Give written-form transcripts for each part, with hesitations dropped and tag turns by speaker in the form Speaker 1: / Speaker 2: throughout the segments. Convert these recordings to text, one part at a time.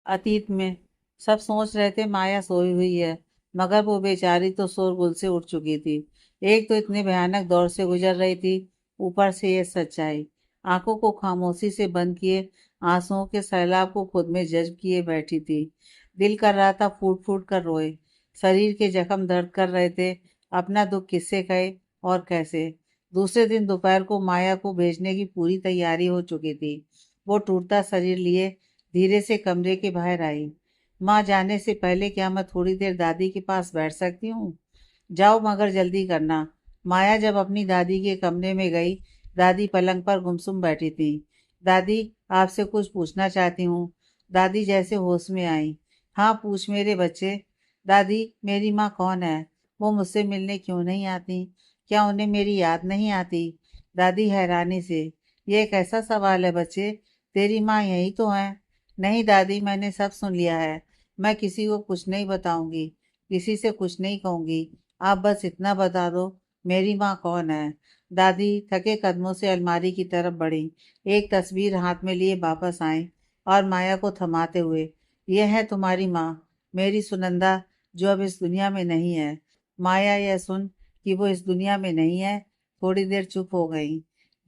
Speaker 1: अतीत में सब सोच रहे थे माया सोई हुई है, मगर वो बेचारी तो शोरगुल से उठ चुकी थी। एक तो इतने भयानक दौर से गुजर रही थी, ऊपर से ये सच्चाई। आंखों को खामोशी से बंद किए, आंसुओं के सैलाब को खुद में जज्ब किए बैठी थी। दिल कर रहा था फूट फूट कर रोए। शरीर के जख्म दर्द कर रहे थे। अपना दुख किससे कहे और कैसे। दूसरे दिन दोपहर को माया को भेजने की पूरी तैयारी हो चुकी थी। वो टूटता शरीर लिए धीरे से कमरे के बाहर आई। माँ जाने से पहले क्या मैं थोड़ी देर दादी के पास बैठ सकती हूँ? जाओ मगर जल्दी करना। माया जब अपनी दादी के कमरे में गई, दादी पलंग पर गुमसुम बैठी थी। दादी, आपसे कुछ पूछना चाहती हूँ। दादी जैसे होश में आई। हाँ पूछ मेरे बच्चे। दादी, मेरी माँ कौन है? वो मुझसे मिलने क्यों नहीं आती? क्या उन्हें मेरी याद नहीं आती? दादी हैरानी से। ये एक ऐसा सवाल है बच्चे, तेरी माँ यही तो है। नहीं दादी, मैंने सब सुन लिया है। मैं किसी को कुछ नहीं बताऊंगी, किसी से कुछ नहीं कहूंगी। आप बस इतना बता दो, मेरी माँ कौन है? दादी थके कदमों से अलमारी की तरफ बढ़ी, एक तस्वीर हाथ में लिए वापस आई और माया को थमाते हुए, यह है तुम्हारी माँ, मेरी सुनंदा, जो अब इस दुनिया में नहीं है। माया यह सुन कि वो इस दुनिया में नहीं है, थोड़ी देर चुप हो गई।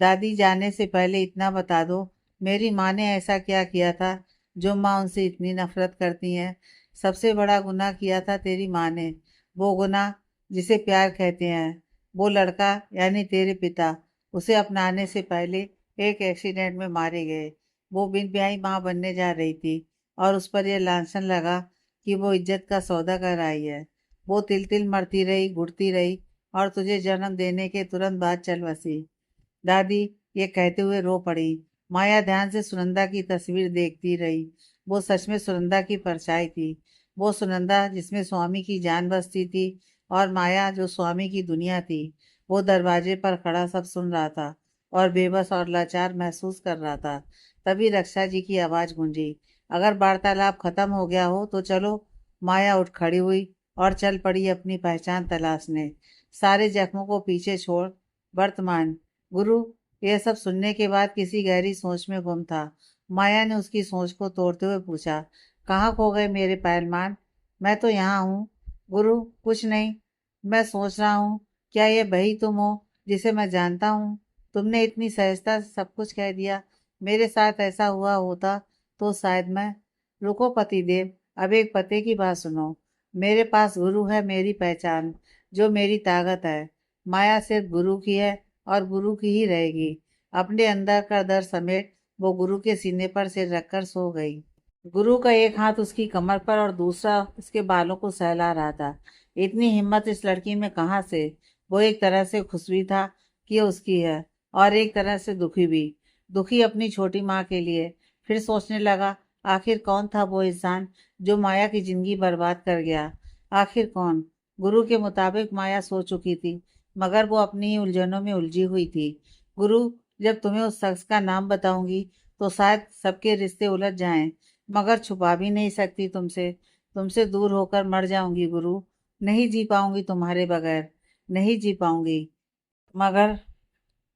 Speaker 1: दादी जाने से पहले इतना बता दो, मेरी माँ ने ऐसा क्या किया था जो माँ उनसे इतनी नफरत करती है? सबसे बड़ा गुनाह किया था तेरी माँ ने, वो गुनाह जिसे प्यार कहते हैं। वो लड़का यानी तेरे पिता, उसे अपनाने से पहले एक एक्सीडेंट में मारे गए। वो बिन ब्याही माँ बनने जा रही थी और उस पर यह लांछन लगा कि वो इज्जत का सौदा कर आई है। वो तिल तिल मरती रही, घुटती रही और तुझे जन्म देने के तुरंत बाद चल बसी। दादी ये कहते हुए रो पड़ी। माया ध्यान से सुनंदा की तस्वीर देखती रही। वो सच में सुनंदा की परछाई थी। वो सुनंदा जिसमें स्वामी की जान बसती थी, और माया जो स्वामी की दुनिया थी। वो दरवाजे पर खड़ा सब सुन रहा था और बेबस और लाचार महसूस कर रहा था। तभी रक्षा जी की आवाज गूंजी, अगर वार्तालाप खत्म हो गया हो तो चलो। माया उठ खड़ी हुई और चल पड़ी अपनी पहचान तलाशने, सारे जख्मों को पीछे छोड़। वर्तमान गुरु यह सब सुनने के बाद किसी गहरी सोच में गुम था। माया ने उसकी सोच को तोड़ते हुए पूछा, कहाँ खो गए मेरे पहलवान? मैं तो यहाँ हूँ गुरु, कुछ नहीं। मैं सोच रहा हूँ, क्या ये वही तुम हो जिसे मैं जानता हूँ? तुमने इतनी सहजता से सब कुछ कह दिया। मेरे साथ ऐसा हुआ होता तो शायद मैं। रुको पतिदेव, अब एक पते की बात सुनो। मेरे पास गुरु है, मेरी पहचान, जो मेरी ताकत है। माया सिर्फ गुरु की है और गुरु की ही रहेगी। अपने अंदर का दर समेट वो गुरु के सीने पर सिर रखकर सो गई। गुरु का एक हाथ उसकी कमर पर और दूसरा उसके बालों को सहला रहा था। इतनी हिम्मत इस लड़की में कहाँ से? वो एक तरह से खुश भी था कि उसकी है, और एक तरह से दुखी भी। दुखी अपनी छोटी माँ के लिए। फिर सोचने लगा, आखिर कौन था वो इंसान जो माया की जिंदगी बर्बाद कर गया? आखिर कौन? गुरु के मुताबिक माया सो चुकी थी, मगर वो अपनी ही उलझनों में उलझी हुई थी। गुरु, जब तुम्हें उस शख्स का नाम बताऊंगी तो शायद सबके रिश्ते उलझ जाएं, मगर छुपा भी नहीं सकती तुमसे। तुमसे दूर होकर मर जाऊंगी गुरु। नहीं जी पाऊंगी तुम्हारे बगैर, नहीं जी पाऊंगी। मगर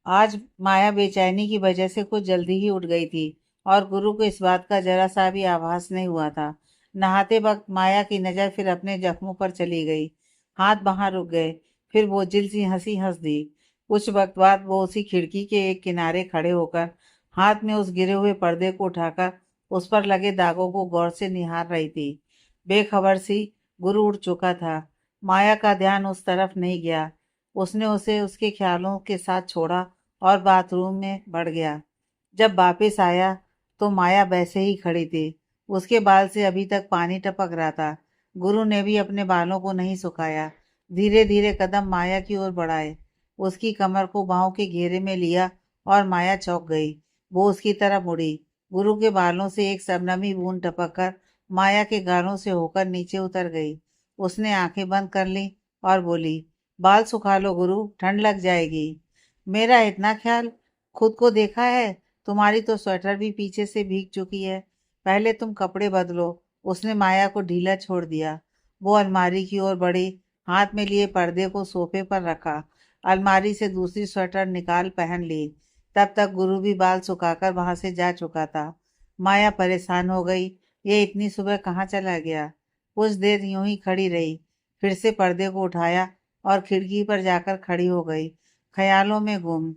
Speaker 1: आज माया बेचैनी की वजह से कुछ जल्दी ही उठ गई थी, और गुरु को इस बात का जरा सा भी आभास नहीं हुआ था। नहाते वक्त माया की नजर फिर अपने जख्मों पर चली गई। हाथ वहां रुक गए। फिर बोझिल सी हंसी हंस दी। कुछ वक्त बाद वो उसी खिड़की के एक किनारे खड़े होकर हाथ में उस गिरे हुए पर्दे को उठाकर उस पर लगे दागों को गौर से निहार रही थी। बेखबर सी गुरु उठ चुका था। माया का ध्यान उस तरफ नहीं गया। उसने उसे उसके ख्यालों के साथ छोड़ा और बाथरूम में बढ़ गया। जब वापस आया तो माया वैसे ही खड़ी थी। उसके बाल से अभी तक पानी टपक रहा था। गुरु ने भी अपने बालों को नहीं सुखाया। धीरे धीरे कदम माया की ओर बढ़ाए, उसकी कमर को बाहों के घेरे में लिया और माया चौंक गई। वो उसकी तरफ मुड़ी। गुरु के बालों से एक शबनमी बूंद टपक कर माया के गालों से होकर नीचे उतर गई। उसने आंखें बंद कर ली और बोली, बाल सुखा लो गुरु, ठंड लग जाएगी। मेरा इतना ख्याल, खुद को देखा है? तुम्हारी तो स्वेटर भी पीछे से भीग चुकी है। पहले तुम कपड़े बदलो। उसने माया को ढीला छोड़ दिया। वो अलमारी की ओर बढ़ी, हाथ में लिए पर्दे को सोफे पर रखा। अलमारी से दूसरी स्वेटर निकाल पहन ली। तब तक गुरु भी बाल सुखाकर वहां से जा चुका था। माया परेशान हो गई। ये इतनी सुबह कहाँ चला गया। कुछ देर यूं ही खड़ी रही, फिर से पर्दे को उठाया और खिड़की पर जाकर खड़ी हो गई, ख्यालों में गुम।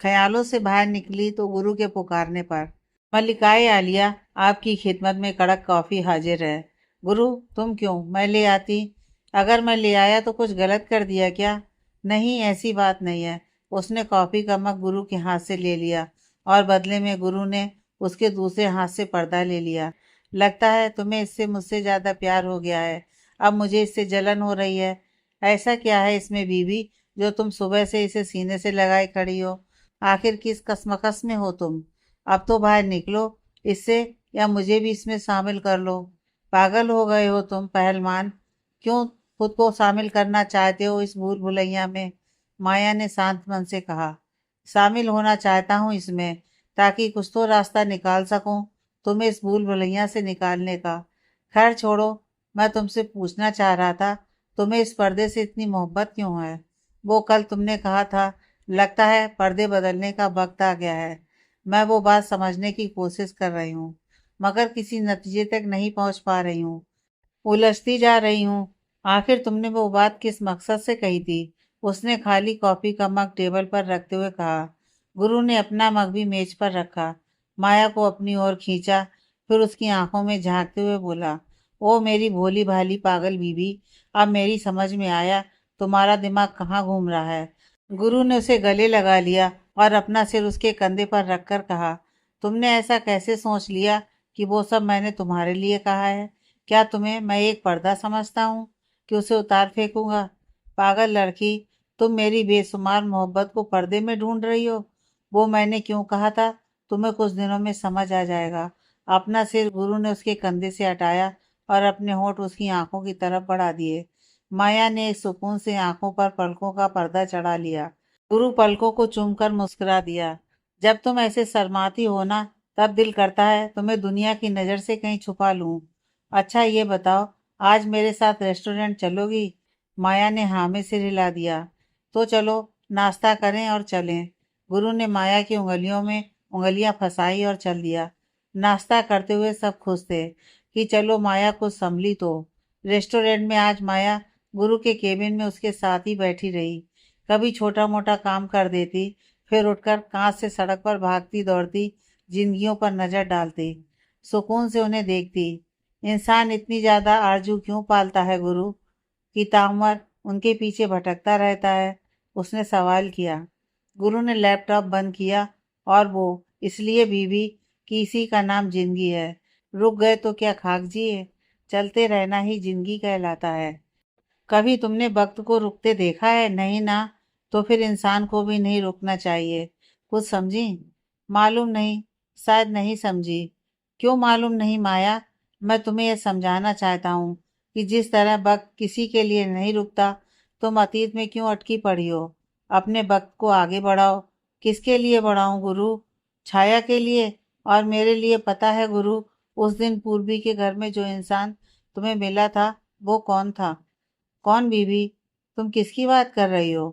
Speaker 1: ख्यालों से बाहर निकली तो गुरु के पुकारने पर, मल्लिकाए आलिया, आपकी खिदमत में कड़क कॉफी हाजिर है। गुरु, तुम क्यों, मैं ले आती। अगर मैं ले आया तो कुछ गलत कर दिया क्या। नहीं, ऐसी बात नहीं है। उसने कॉफी का मग गुरु के हाथ से ले लिया और बदले में गुरु ने उसके दूसरे हाथ से पर्दा ले लिया। लगता है तुम्हें इससे मुझसे ज्यादा प्यार हो गया है। अब मुझे इससे जलन हो रही है। ऐसा क्या है इसमें बीबी, जो तुम सुबह से इसे सीने से लगाए खड़ी हो। आखिर किस कसमकस में हो तुम। अब तो बाहर निकलो इससे, या मुझे भी इसमें शामिल कर लो। पागल हो गए हो तुम पहलवान। क्यों खुद को शामिल करना चाहते हो इस भूल भुलैया में। माया ने शांत मन से कहा। शामिल होना चाहता हूँ इसमें, ताकि कुछ तो रास्ता निकाल सकूं तुम्हें इस भूल भुलैया से निकालने का। खैर छोड़ो, मैं तुमसे पूछना चाह रहा था, तुम्हें इस पर्दे से इतनी मोहब्बत क्यों है। वो कल तुमने कहा था, लगता है पर्दे बदलने का वक्त आ गया है। मैं वो बात समझने की कोशिश कर रही हूँ, मगर किसी नतीजे तक नहीं पहुंच पा रही हूँ। उलझती जा रही हूँ। आखिर तुमने वो बात किस मकसद से कही थी। उसने खाली कॉफी का मग टेबल पर रखते हुए कहा। गुरु ने अपना मग भी मेज पर रखा, माया को अपनी ओर खींचा, फिर उसकी आंखों में झांकते हुए बोला, ओ मेरी भोली भाली पागल बीबी, अब मेरी समझ में आया तुम्हारा दिमाग कहाँ घूम रहा है। गुरु ने उसे गले लगा लिया और अपना सिर उसके कंधे पर रखकर कहा, तुमने ऐसा कैसे सोच लिया कि वो सब मैंने तुम्हारे लिए कहा है। क्या तुम्हें मैं एक पर्दा समझता हूँ कि उसे उतार फेंकूंगा। पागल लड़की, तुम मेरी बेशुमार मोहब्बत को पर्दे में ढूंढ रही हो। वो मैंने क्यों कहा था, तुम्हें कुछ दिनों में समझ आ जाएगा। अपना सिर गुरु ने उसके कंधे से हटाया और अपने होंठ उसकी आंखों की तरफ बढ़ा दिए। माया ने एक सुकून से आंखों पर पलकों का पर्दा चढ़ा लिया। गुरु पलकों को चूमकर मुस्कुरा दिया। जब तुम ऐसे शर्माती हो ना, तब दिल करता है तुम्हें दुनिया की नजर से कहीं छुपा लूं। अच्छा ये बताओ, आज मेरे साथ रेस्टोरेंट चलोगी। माया ने हाँ में सिर हिला दिया। तो चलो, नाश्ता करें और चलें। गुरु ने माया की उंगलियों में उंगलियां फंसाई और चल दिया। नाश्ता करते हुए सब खुश थे कि चलो माया कुछ संभली तो। रेस्टोरेंट में आज माया गुरु के केबिन में उसके साथ ही बैठी रही। कभी छोटा मोटा काम कर देती, फिर उठकर कांच से सड़क पर भागती दौड़ती जिंदगियों पर नजर डालती, सुकून से उन्हें देखती। इंसान इतनी ज्यादा आरजू क्यों पालता है गुरु, कि ताउम्र उनके पीछे भटकता रहता है। उसने सवाल किया। गुरु ने लैपटॉप बंद किया। और वो इसलिए बीवी कि इसी का नाम जिंदगी है। रुक गए तो क्या खाक जिए। चलते रहना ही जिंदगी कहलाता है। कभी तुमने वक्त को रुकते देखा है, नहीं ना। तो फिर इंसान को भी नहीं रुकना चाहिए। कुछ समझी। मालूम नहीं, शायद नहीं समझी। क्यों मालूम नहीं माया। मैं तुम्हें यह समझाना चाहता हूँ कि जिस तरह वक्त किसी के लिए नहीं रुकता, तुम अतीत में क्यों अटकी पड़ी हो। अपने वक्त को आगे बढ़ाओ। किसके लिए बढ़ाऊं गुरु। छाया के लिए। और मेरे लिए पता है गुरु, उस दिन पूर्वी के घर में जो इंसान तुम्हें मिला था, वो कौन था। कौन बीवी, तुम किसकी बात कर रही हो।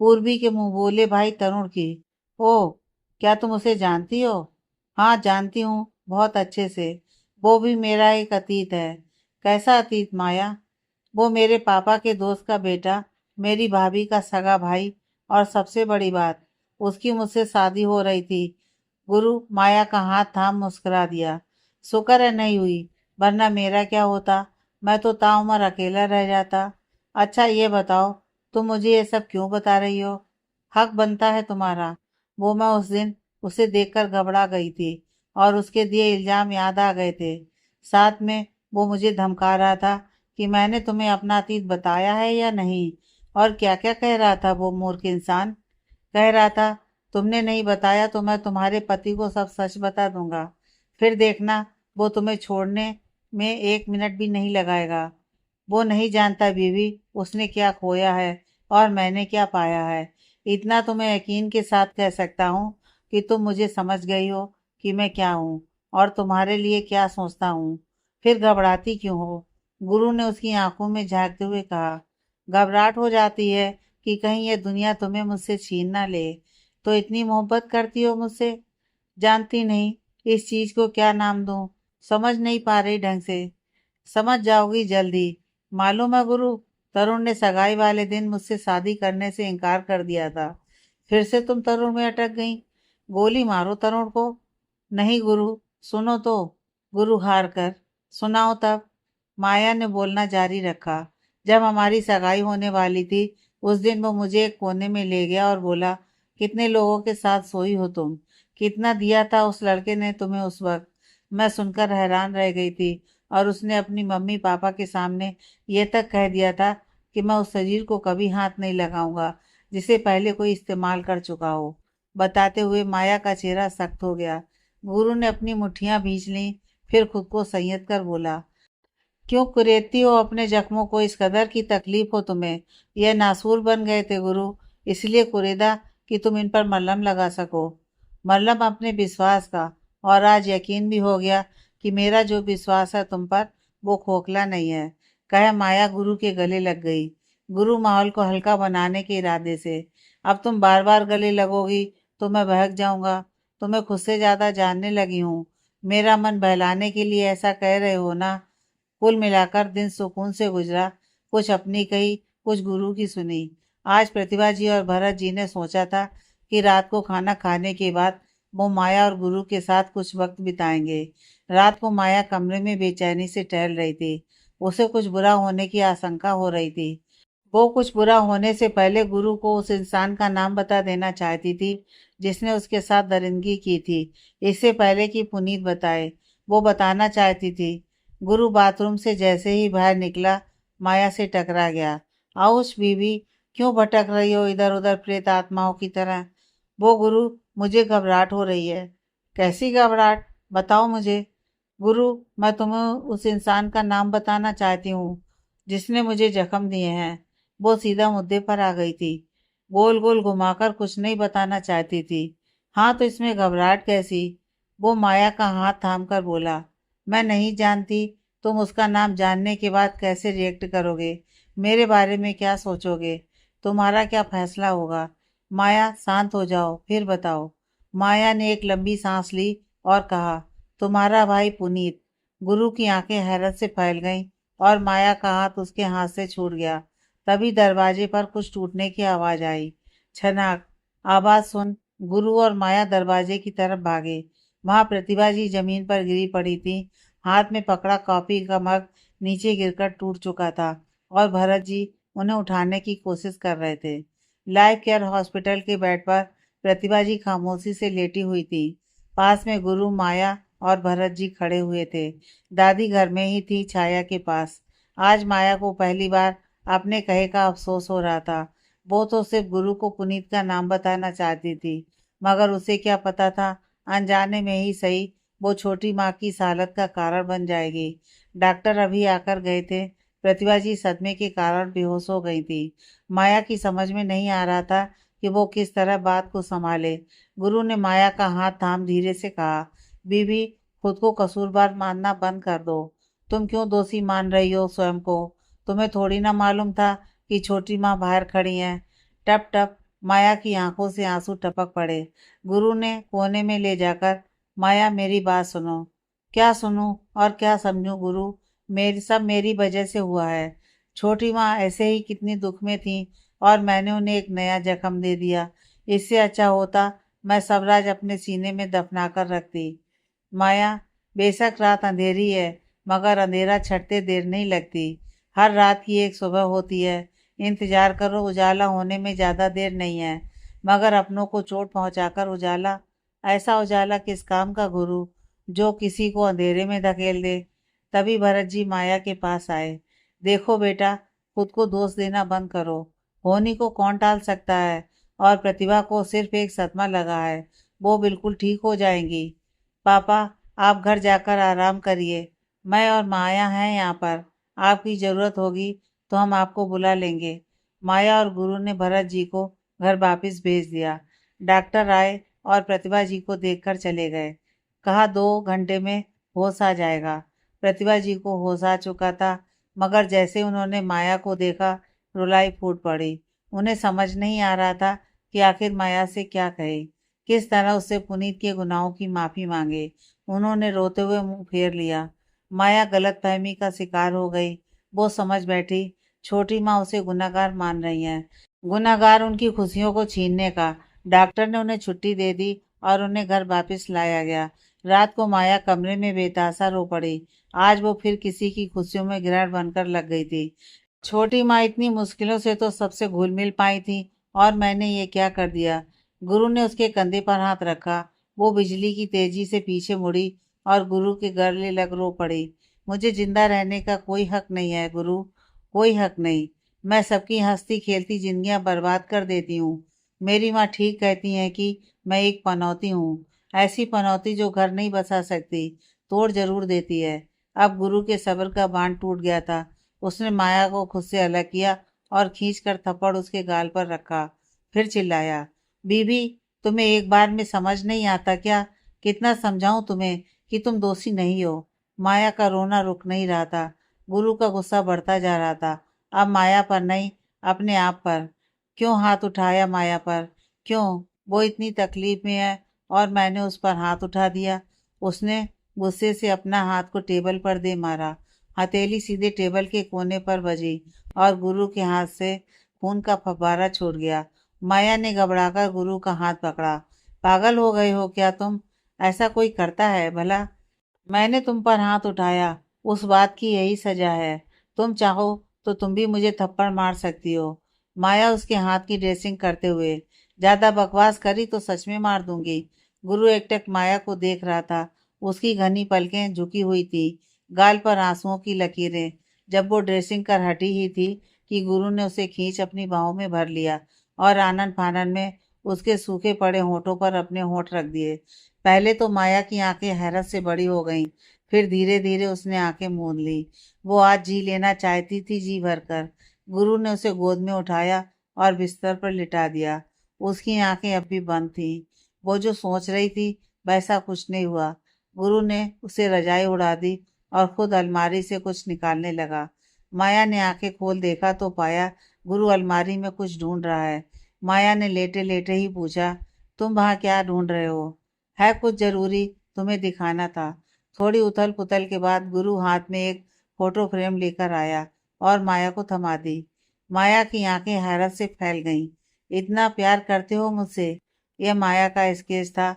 Speaker 1: पूर्वी के मुंह बोले भाई तरुण की। ओह, क्या तुम उसे जानती हो। हाँ जानती हूँ, बहुत अच्छे से। वो भी मेरा एक अतीत है। कैसा अतीत माया। वो मेरे पापा के दोस्त का बेटा, मेरी भाभी का सगा भाई, और सबसे बड़ी बात, उसकी मुझसे शादी हो रही थी। गुरु माया का हाथ थाम मुस्कुरा दिया। शुक्र है नहीं हुई, वरना मेरा क्या होता। मैं तो ताउम्र अकेला रह जाता। अच्छा ये बताओ, तुम मुझे ये सब क्यों बता रही हो। हक बनता है तुम्हारा। वो मैं उस दिन उसे देखकर घबरा गई थी और उसके दिए इल्जाम याद आ गए थे। साथ में वो मुझे धमका रहा था कि मैंने तुम्हें अपना अतीत बताया है या नहीं। और क्या क्या कह रहा था वो मूर्ख इंसान। कह रहा था, तुमने नहीं बताया तो मैं तुम्हारे पति को सब सच बता दूंगा। फिर देखना, वो तुम्हें छोड़ने में 1 मिनट भी नहीं लगाएगा। वो नहीं जानता बीवी, उसने क्या खोया है और मैंने क्या पाया है। इतना तो मैं यकीन के साथ कह सकता हूँ कि तुम मुझे समझ गई हो कि मैं क्या हूँ और तुम्हारे लिए क्या सोचता हूँ। फिर घबराती क्यों हो। गुरु ने उसकी आंखों में झांकते हुए कहा। घबराहट हो जाती है कि कहीं ये दुनिया तुम्हें मुझसे छीन ना ले। तो इतनी मोहब्बत करती हो मुझसे। जानती नहीं इस चीज को क्या नाम दूं। समझ नहीं पा रही ढंग से। समझ जाओगी जल्दी। मालूम है गुरु, तरुण ने सगाई वाले दिन मुझसे शादी करने से इनकार कर दिया था। फिर से तुम तरुण में अटक गई। गोली मारो तरुण को। नहीं गुरु, सुनो तो। गुरु हार कर। सुनाओ तब। माया ने बोलना जारी रखा। जब हमारी सगाई होने वाली थी, उस दिन वो मुझे एक कोने में ले गया और बोला, कितने लोगों के साथ सोई हो तुम? कितना दिया था उस लड़के ने तुम्हें उस वक्त? मैं सुनकर हैरान रह गई थी। और उसने अपनी मम्मी पापा के सामने ये तक कह दिया था कि मैं उस शरीर को कभी हाथ नहीं लगाऊंगा जिसे पहले कोई इस्तेमाल कर चुका हो। बताते हुए माया का चेहरा सख्त हो गया। गुरु ने अपनी मुट्ठियां भींच लीं, फिर खुद को संयत कर बोला, क्यों कुरेदती हो अपने जख्मों को? इस कदर की तकलीफ हो तुम्हें? यह नासूर बन गए थे गुरु, इसलिए कुरेदा कि तुम इन पर मलहम लगा सको। मलहम अपने विश्वास का। और आज यकीन भी हो गया कि मेरा जो विश्वास है तुम पर, वो खोखला नहीं है। कह माया गुरु के गले लग गई। गुरु माहौल को हल्का बनाने के इरादे से, अब तुम बार बार गले लगोगी तो मैं बहक जाऊंगा। तुम्हें खुद से ज्यादा जानने लगी हूँ। मेरा मन बहलाने के लिए ऐसा कह रहे हो ना? कुल मिलाकर दिन सुकून से गुजरा। कुछ अपनी कही, कुछ गुरु की सुनी। आज प्रतिभा जी और भरत जी ने सोचा था कि रात को खाना खाने के बाद वो माया और गुरु के साथ कुछ वक्त बिताएंगे। रात को माया कमरे में बेचैनी से टहल रही थी। उसे कुछ बुरा होने की आशंका हो रही थी। वो कुछ बुरा होने से पहले गुरु को उस इंसान का नाम बता देना चाहती थी जिसने उसके साथ दरिंदगी की थी, इससे पहले कि पुनीत बताए। वो बताना चाहती थी। गुरु बाथरूम से जैसे ही बाहर निकला, माया से टकरा गया। आउश बीवी, क्यों भटक रही हो इधर उधर प्रेत आत्माओं की तरह? वो गुरु, मुझे घबराहट हो रही है। कैसी घबराहट? बताओ मुझे। गुरु, मैं तुम्हें उस इंसान का नाम बताना चाहती हूँ जिसने मुझे जख्म दिए हैं। वो सीधा मुद्दे पर आ गई थी। गोल गोल घुमाकर कुछ नहीं बताना चाहती थी। हाँ तो इसमें घबराहट कैसी? वो माया का हाथ थाम कर बोला, मैं नहीं जानती। तुम उसका नाम जानने के बाद कैसे रिएक्ट करोगे? मेरे बारे में क्या सोचोगे? तुम्हारा क्या फैसला होगा? माया, शांत हो जाओ, फिर बताओ। माया ने एक लंबी सांस ली और कहा, तुम्हारा भाई पुनीत। गुरु की आंखें हैरत से फैल गईं और माया का हाथ उसके हाथ से छूट गया। तभी दरवाजे पर कुछ टूटने की आवाज आई। छनाक। आवाज सुन गुरु और माया दरवाजे की तरफ भागे। वहां प्रतिभा जी जमीन पर गिरी पड़ी थी। हाथ में पकड़ा कॉफी का मग नीचे गिरकर टूट चुका था और भरत जी उन्हें उठाने की कोशिश कर रहे थे। लाइफ केयर हॉस्पिटल के बेड पर प्रतिभा जी खामोशी से लेटी हुई थी। पास में गुरु, माया और भरत जी खड़े हुए थे। दादी घर में ही थी, छाया के पास। आज माया को पहली बार अपने कहे का अफसोस हो रहा था। वो तो सिर्फ गुरु को पुनीत का नाम बताना चाहती थी, मगर उसे क्या पता था, अनजाने में ही सही, वो छोटी माँ की इस हालत का कारण बन जाएगी। डॉक्टर अभी आकर गए थे। प्रतिभा जी सदमे के कारण बेहोश हो गई थी। माया की समझ में नहीं आ रहा था कि वो किस तरह बात को संभाले। गुरु ने माया का हाथ थाम धीरे से कहा, बीबी, खुद को कसूरवार मानना बंद कर दो। तुम क्यों दोषी मान रही हो स्वयं को? तुम्हें थोड़ी ना मालूम था कि छोटी माँ बाहर खड़ी हैं। टप टप माया की आंखों से आंसू टपक पड़े। गुरु ने कोने में ले जाकर, माया मेरी बात सुनो। क्या सुनूं और क्या समझूं गुरु? मेरी वजह से हुआ है। छोटी माँ ऐसे ही कितनी दुख में थी और मैंने उन्हें एक नया जख्म दे दिया। इससे अच्छा होता मैं सबराज अपने सीने में दफना कर रखती। माया, बेशक रात अंधेरी है, मगर अंधेरा छटते देर नहीं लगती। हर रात की एक सुबह होती है। इंतजार करो, उजाला होने में ज़्यादा देर नहीं है। मगर अपनों को चोट पहुंचाकर उजाला, ऐसा उजाला किस काम का गुरु, जो किसी को अंधेरे में धकेल दे? तभी भरत जी माया के पास आए। देखो बेटा, खुद को दोष देना बंद करो। होनी को कौन टाल सकता है? और प्रतिभा को सिर्फ एक सदमा लगा है, वो बिल्कुल ठीक हो जाएंगी। पापा, आप घर जाकर आराम करिए। मैं और माया हैं यहाँ पर। आपकी ज़रूरत होगी तो हम आपको बुला लेंगे। माया और गुरु ने भरत जी को घर वापस भेज दिया। डॉक्टर आए और प्रतिभा जी को देखकर चले गए। कहा 2 घंटे में होश आ जाएगा। प्रतिभा जी को होश आ चुका था, मगर जैसे उन्होंने माया को देखा, रुलाई फूट पड़ी। उन्हें समझ नहीं आ रहा था कि आखिर माया से क्या कहे, किस तरह उससे पुनीत के गुनाहों की माफ़ी मांगे। उन्होंने रोते हुए मुंह फेर लिया। माया गलतफहमी का शिकार हो गई। वो समझ बैठी छोटी माँ उसे गुनहगार मान रही हैं, गुनहगार उनकी खुशियों को छीनने का। डॉक्टर ने उन्हें छुट्टी दे दी और उन्हें घर वापस लाया गया। रात को माया कमरे में बेतासा रो पड़ी। आज वो फिर किसी की खुशियों में ग्रहण बनकर लग गई थी। छोटी माँ इतनी मुश्किलों से तो सबसे घुल मिल पाई थी, और मैंने ये क्या कर दिया। गुरु ने उसके कंधे पर हाथ रखा। वो बिजली की तेजी से पीछे मुड़ी और गुरु के गले लग रो पड़ी। मुझे जिंदा रहने का कोई हक नहीं है गुरु, कोई हक नहीं। मैं सबकी हंसती खेलती जिंदगियां बर्बाद कर देती हूँ। मेरी माँ ठीक कहती हैं कि मैं एक पनौती हूँ, ऐसी पनौती जो घर नहीं बसा सकती, तोड़ जरूर देती है। अब गुरु के सब्र का बांध टूट गया था। उसने माया को खुद से अलग किया और खींचकर थप्पड़ उसके गाल पर रखा। फिर चिल्लाया, बीबी, तुम्हें एक बार में समझ नहीं आता क्या? कितना समझाऊं तुम्हें कि तुम दोषी नहीं हो। माया का रोना रुक नहीं रहा था। गुरु का गुस्सा बढ़ता जा रहा था। अब माया पर नहीं, अपने आप पर। क्यों हाथ उठाया माया पर? क्यों? वो इतनी तकलीफ में है और मैंने उस पर हाथ उठा दिया। उसने गुस्से से अपना हाथ को टेबल पर दे मारा। हथेली सीधे टेबल के कोने पर बजी और गुरु के हाथ से खून का फव्वारा छूट गया। माया ने घबराकर गुरु का हाथ पकड़ा। पागल हो गए हो क्या तुम? ऐसा कोई करता है भला? मैंने तुम पर हाथ उठाया, उस बात की यही सजा है। तुम चाहो तो तुम भी मुझे थप्पड़ मार सकती हो। माया उसके हाथ की ड्रेसिंग करते हुए, ज्यादा बकवास करी तो सच में मार दूंगी। गुरु एकटक माया को देख रहा था। उसकी घनी पलकें झुकी हुई थी, गाल पर आंसुओं की लकीरें। जब वो ड्रेसिंग कर हटी ही थी कि गुरु ने उसे खींच अपनी बाहों में भर लिया और आनन फानन में उसके सूखे पड़े होठों पर अपने होठ रख दिए। पहले तो माया की आंखें हैरत से बड़ी हो गईं, फिर धीरे धीरे उसने आंखें मूंद ली। वो आज जी लेना चाहती थी जी भरकर। गुरु ने उसे गोद में उठाया और बिस्तर पर लिटा दिया। उसकी आंखें अब भी बंद थीं। वो जो सोच रही थी वैसा कुछ नहीं हुआ। गुरु ने उसे रजाई उड़ा दी और खुद अलमारी से कुछ निकालने लगा। माया ने आंखें खोल देखा तो पाया गुरु अलमारी में कुछ ढूंढ रहा है। माया ने लेटे लेटे ही पूछा, तुम वहां क्या ढूंढ रहे हो? है कुछ जरूरी? तुम्हें दिखाना था। थोड़ी उथल पुथल के बाद गुरु हाथ में एक फोटो फ्रेम लेकर आया और माया को थमा दी। माया की आंखें हैरत से फैल गईं। इतना प्यार करते हो मुझसे? यह माया का स्केच था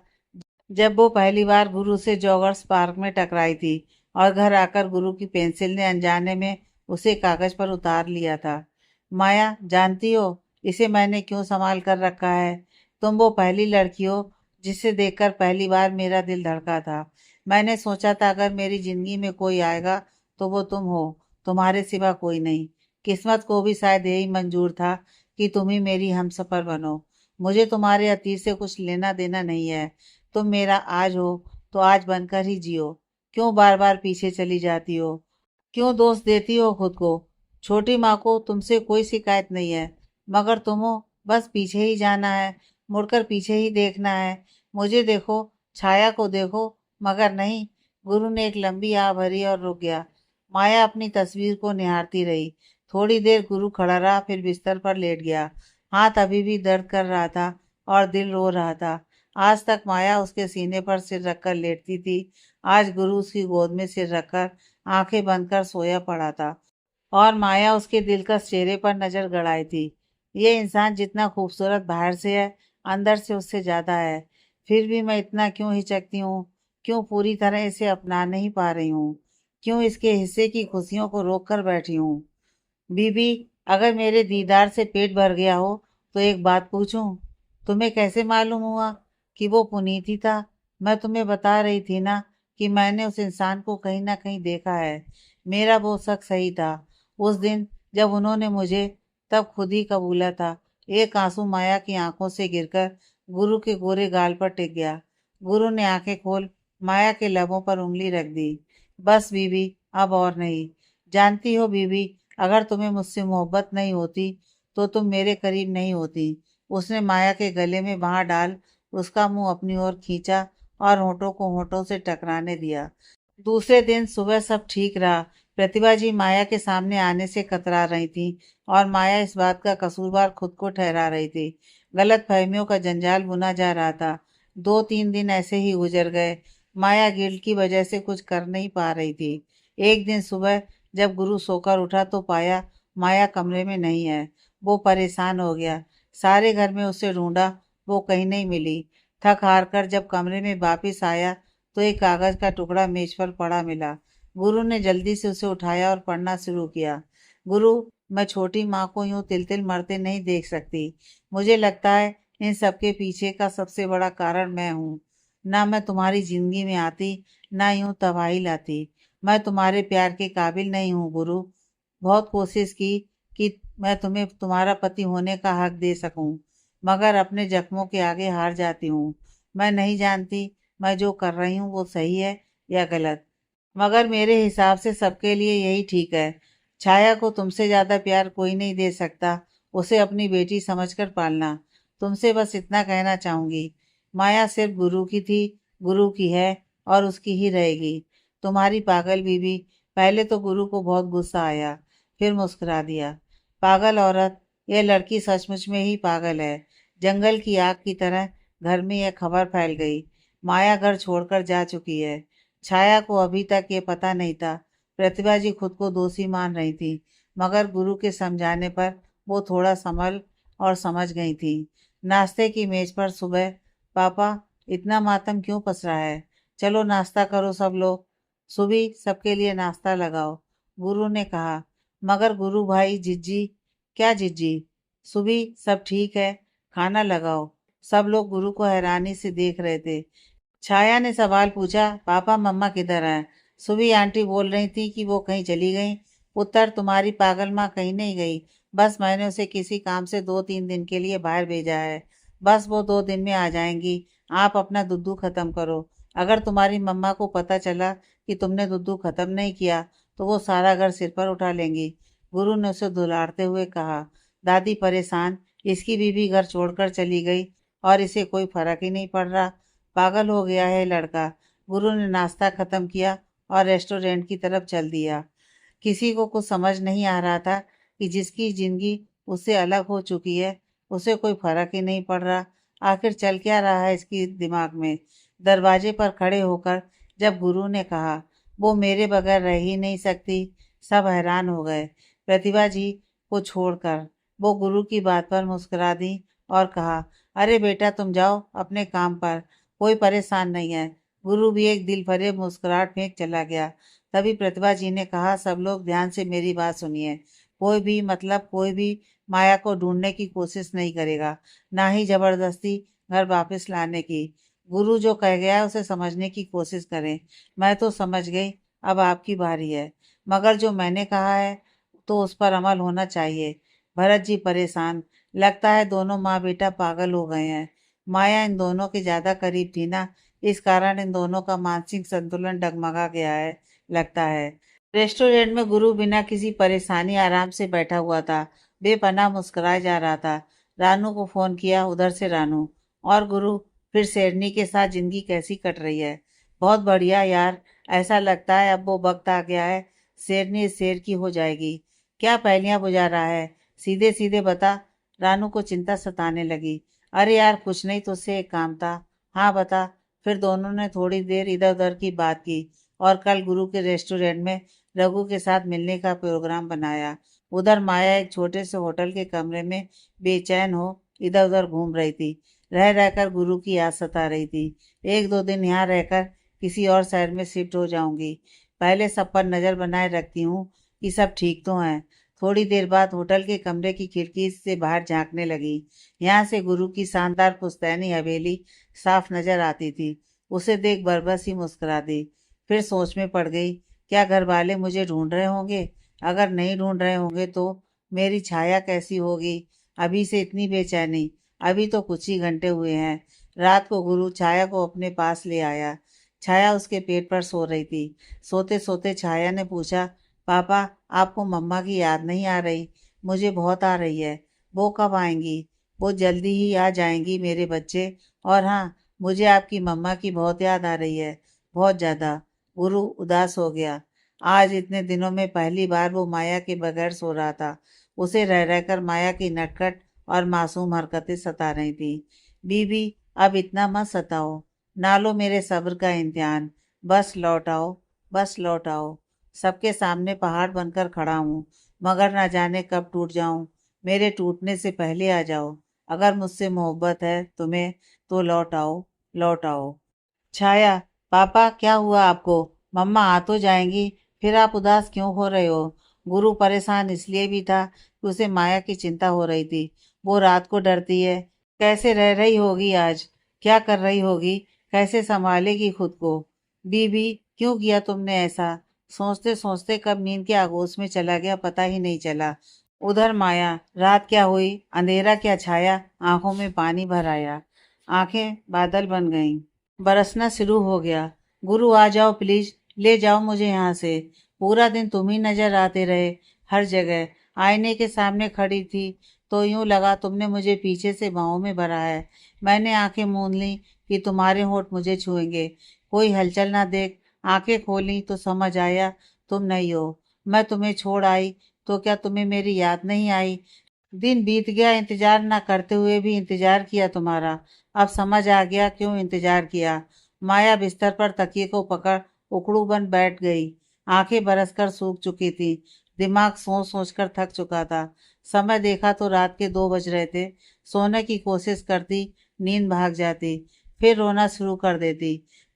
Speaker 1: जब वो पहली बार गुरु से जॉगर्स पार्क में टकराई थी और घर आकर गुरु की पेंसिल ने अनजाने में उसे कागज पर उतार लिया था। माया, जानती हो इसे मैंने क्यों संभाल कर रखा है? तुम वो पहली लड़की हो जिसे देखकर पहली बार मेरा दिल धड़का था। मैंने सोचा था अगर मेरी जिंदगी में कोई आएगा तो वो तुम हो, तुम्हारे सिवा कोई नहीं। किस्मत को भी शायद यही मंजूर था कि तुम ही मेरी हमसफर बनो। मुझे तुम्हारे अतीत से कुछ लेना देना नहीं है। तुम मेरा आज हो तो आज बनकर ही जियो। क्यों बार बार पीछे चली जाती हो? क्यों दोष देती हो खुद को? छोटी माँ को तुमसे कोई शिकायत नहीं है, मगर तुम हो बस पीछे ही जाना है, मुड़कर पीछे ही देखना है। मुझे देखो, छाया को देखो, मगर नहीं। गुरु ने एक लंबी आह भरी और रुक गया। माया अपनी तस्वीर को निहारती रही। थोड़ी देर गुरु खड़ा रहा, फिर बिस्तर पर लेट गया। हाथ अभी भी दर्द कर रहा था और दिल रो रहा था। आज तक माया उसके सीने पर सिर रखकर लेटती थी। आज गुरु उसकी गोद में सिर रखकर आंखें बंद कर सोया पड़ा था और माया उसके दिलकश चेहरे पर नजर गड़ाई थी। ये इंसान जितना खूबसूरत बाहर से है, अंदर से उससे ज्यादा है। फिर भी मैं इतना क्यों हिचकती हूँ? क्यों पूरी तरह इसे अपना नहीं पा रही हूँ? क्यों इसके हिस्से की खुशियों को रोक कर बैठी हूँ? बीबी, अगर मेरे दीदार से पेट भर गया हो तो एक बात पूछूं? तुम्हें कैसे मालूम हुआ कि वो पुनीत ही था? मैं तुम्हें बता रही थी ना कि मैंने उस इंसान को कहीं ना कहीं देखा है। मेरा वो शक सही था। उस दिन जब उन्होंने मुझे, तब खुद ही कबूला था। एक आंसू माया की आंखों से गिरकर गुरु के गोरे गाल पर टिक गया। गुरु ने आंखें खोल माया के लबों पर उंगली रख दी। बस बीबी, अब और नहीं। जानती हो बीबी, अगर तुम्हें मुझसे मोहब्बत नहीं होती तो तुम मेरे करीब नहीं होती। उसने माया के गले में बांह डाल उसका मुंह अपनी ओर खींचा और होठों को होठों से टकराने दिया। दूसरे दिन सुबह सब ठीक रहा। प्रतिभा जी माया के सामने आने से कतरा रही थी और माया इस बात का कसूरवार खुद को ठहरा रही थी। गलत फहमियों का जंजाल बुना जा रहा था। 2-3 दिन ऐसे ही गुजर गए। माया गिल्ट की वजह से कुछ कर नहीं पा रही थी। एक दिन सुबह जब गुरु सोकर उठा तो पाया माया कमरे में नहीं है। वो परेशान हो गया। सारे घर में उसे ढूंढा, वो कहीं नहीं मिली। थक हार कर जब कमरे में वापिस आया तो एक कागज का टुकड़ा मेज पर पड़ा मिला। गुरु ने जल्दी से उसे उठाया और पढ़ना शुरू किया। गुरु, मैं छोटी माँ को यूं तिल तिल मरते नहीं देख सकती। मुझे लगता है इन सबके पीछे का सबसे बड़ा कारण मैं हूँ। ना मैं तुम्हारी जिंदगी में आती, ना यूं तबाही लाती। मैं तुम्हारे प्यार के काबिल नहीं हूँ गुरु। बहुत कोशिश की कि मैं तुम्हें तुम्हारा पति होने का हक दे सकूं, मगर अपने जख्मों के आगे हार जाती हूँ। मैं नहीं जानती मैं जो कर रही हूँ वो सही है या गलत, मगर मेरे हिसाब से सबके लिए यही ठीक है। छाया को तुमसे ज्यादा प्यार कोई नहीं दे सकता। उसे अपनी बेटी समझकर पालना। तुमसे बस इतना कहना चाहूंगी। माया सिर्फ गुरु की थी, गुरु की है और उसकी ही रहेगी। तुम्हारी पागल बीवी। पहले तो गुरु को बहुत गुस्सा आया, फिर मुस्कुरा दिया। पागल औरत, यह लड़की सचमुच में ही पागल है। जंगल की आग की तरह घर में यह खबर फैल गई। माया घर छोड़कर जा चुकी है। छाया को अभी तक ये पता नहीं था। प्रतिभा जी खुद को दोषी मान रही थी, मगर गुरु के समझाने पर वो थोड़ा संभल और समझ गई थी। नाश्ते की मेज पर सुबह, पापा, इतना मातम क्यों पसरा है? चलो नाश्ता करो सब लोग। सुबह सबके लिए नाश्ता लगाओ, गुरु ने कहा। मगर गुरु भाई, जिज्जी। क्या जिज्जी? सुबह, सब ठीक है, खाना लगाओ। सब लोग गुरु को हैरानी से देख रहे थे। छाया ने सवाल पूछा, पापा मम्मा किधर हैं? सुबह आंटी बोल रही थी कि वो कहीं चली गई। उत्तर, तुम्हारी पागल माँ कहीं नहीं गई। बस मैंने उसे किसी काम से 2-3 दिन के लिए बाहर भेजा है। बस वो 2 दिन में आ जाएंगी। आप अपना दुद्धू खत्म करो। अगर तुम्हारी मम्मा को पता चला कि तुमने दुद्धू खत्म नहीं किया तो वो सारा घर सिर पर उठा लेंगी। गुरु ने उसे दुलारते हुए कहा। दादी परेशान, इसकी बीवी घर छोड़कर चली गई और इसे कोई फर्क ही नहीं पड़ रहा। पागल हो गया है लड़का। गुरु ने नाश्ता खत्म किया और रेस्टोरेंट की तरफ चल दिया। किसी को कुछ समझ नहीं आ रहा था कि जिसकी जिंदगी उससे अलग हो चुकी है, उसे कोई फर्क ही नहीं पड़ रहा। आखिर चल क्या रहा है इसकी दिमाग में? दरवाजे पर खड़े होकर जब गुरु ने कहा, वो मेरे बगैर रह ही नहीं सकती, सब हैरान हो गए। प्रतिभा जी को छोड़कर। वो गुरु की बात पर मुस्कुरा दी और कहा, अरे बेटा तुम जाओ अपने काम पर, कोई परेशान नहीं है। गुरु भी एक दिल भरे मुस्कुराहट फेंक चला गया। तभी प्रतिभा जी ने कहा, सब लोग ध्यान से मेरी बात सुनिए। कोई भी माया को ढूंढने की कोशिश नहीं करेगा, ना ही जबरदस्ती घर वापस लाने की। गुरु जो कह गया है उसे समझने की कोशिश करें। मैं तो समझ गई, अब आपकी बारी है। मगर जो मैंने कहा है तो उस पर अमल होना चाहिए। भरत जी परेशान। लगता है दोनों माँ बेटा पागल हो गए हैं। माया इन दोनों के ज्यादा करीब थी ना, इस कारण इन दोनों का मानसिक संतुलन डगमगा गया है, लगता है। रेस्टोरेंट में गुरु बिना किसी परेशानी आराम से बैठा हुआ था, बेपनाह मुस्कुराए जा रहा था। रानू को फोन किया, उधर से रानू। और गुरु, फिर शेरनी के साथ जिंदगी कैसी कट रही है? बहुत बढ़िया यार, ऐसा लगता है अब वो वक्त आ गया है, शेरनी शेर की हो जाएगी। क्या पहेलियां बुझा रहा है? सीधे सीधे बता। रानू को चिंता सताने लगी। अरे यार कुछ नहीं, तुझसे एक काम था। हाँ बता। फिर दोनों ने थोड़ी देर इधर उधर की बात की और कल गुरु के रेस्टोरेंट में रघु के साथ मिलने का प्रोग्राम बनाया। उधर माया एक छोटे से होटल के कमरे में बेचैन हो इधर उधर घूम रही थी। रह रहकर गुरु की याद सता रही थी। 1-2 दिन यहाँ रहकर किसी और शहर में शिफ्ट हो जाऊंगी। पहले सब पर नजर बनाए रखती हूँ कि सब ठीक तो हैं। थोड़ी देर बाद होटल के कमरे की खिड़की से बाहर झांकने लगी। यहाँ से गुरु की शानदार पुश्तैनी हवेली साफ नजर आती थी। उसे देख बरबस ही मुस्कुरा दी। फिर सोच में पड़ गई, क्या घर वाले मुझे ढूंढ रहे होंगे? अगर नहीं ढूंढ रहे होंगे तो मेरी छाया कैसी होगी? अभी से इतनी बेचैनी? अभी तो कुछ ही घंटे हुए हैं। रात को गुरु छाया को अपने पास ले आया। छाया उसके पेट पर सो रही थी। सोते सोते छाया ने पूछा, पापा, आपको मम्मा की याद नहीं आ रही? मुझे बहुत आ रही है। वो कब आएंगी? वो जल्दी ही आ जाएंगी मेरे बच्चे। और हाँ, मुझे आपकी मम्मा की बहुत याद आ रही है, बहुत ज्यादा। गुरु उदास हो गया। आज इतने दिनों में पहली बार वो माया के बगैर सो रहा था। उसे रह रहकर माया की नटखट और मासूम हरकतें सता रही थी। बीबी, अब इतना मत सताओ। ना लो मेरे सब्र का इम्तिहान, बस लौट आओ, बस लौट आओ। सबके सामने पहाड़ बनकर खड़ा हूँ, मगर ना जाने कब टूट जाऊं। मेरे टूटने से पहले आ जाओ। अगर मुझसे मोहब्बत है तुम्हें तो लौट आओ, लौट आओ। छाया, पापा क्या हुआ आपको? मम्मा आ तो जाएंगी, फिर आप उदास क्यों हो रहे हो? गुरु परेशान इसलिए भी था कि उसे माया की चिंता हो रही थी। वो रात को डरती है। कैसे रह रही होगी आज? क्या कर रही होगी? कैसे संभालेगी खुद को? बीबी, क्यों किया तुमने ऐसा? सोचते सोचते कब नींद के आगोश में चला गया पता ही नहीं चला। उधर माया, रात क्या हुई, अंधेरा क्या छाया, आंखों में पानी भर आया। आंखें बादल बन गईं। बरसना शुरू हो गया। गुरु आ जाओ प्लीज, ले जाओ मुझे यहाँ से। पूरा दिन तुम ही नजर आते रहे, हर जगह। आईने के सामने खड़ी थी तो यूं लगा तुमने मुझे पीछे से बाहों में भरा है। मैंने आंखें मूंद ली कि तुम्हारे होंठ मुझे छुएंगे। कोई हलचल ना देख आंखें खोली तो समझ आया तुम नहीं हो। मैं तुम्हें छोड़ आई तो क्या तुम्हें मेरी याद नहीं आई? दिन बीत गया इंतजार ना करते हुए भी इंतजार किया तुम्हारा। अब समझ आ गया क्यों इंतजार किया। माया बिस्तर पर तकिए को पकड़ उकड़ू बन बैठ गई। आंखें बरसकर सूख चुकी थी। दिमाग सोच सोच कर थक चुका था। समय देखा तो रात के 2 बज रहे थे। सोने की कोशिश करती, नींद भाग जाती, फिर रोना शुरू कर देती।